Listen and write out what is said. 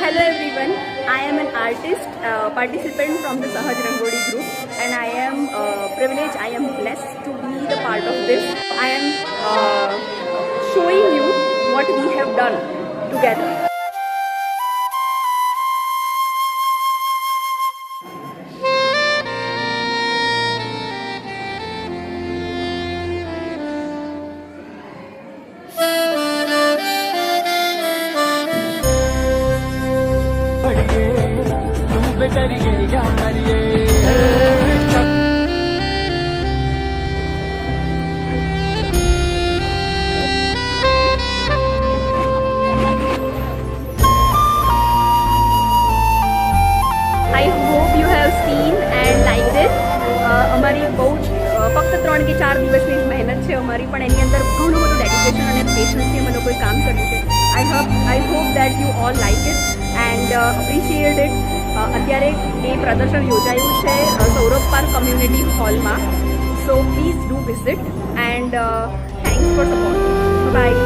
Hello everyone, I am an artist, participant from the Sahaj Rangoli group, and I am privileged, I am blessed to be the part of this. I am showing you what we have done together. I hope you have seen and liked it. અમારી બહુ જ ફક્ત 3 કે 4 દિવસની જ મહેનત છે અમારી, પણ એની અંદર ઘણું બધું ડેડિકેશન અને પેશન્સથી અમે લોકોએ કામ કર્યું છે. I hope that you all like it and appreciate it. અત્યારે એ પ્રદર્શન યોજાયું છે સૌરભ પાર્ક કમ્યુનિટી હોલમાં. So please do visit and thanks for support. By.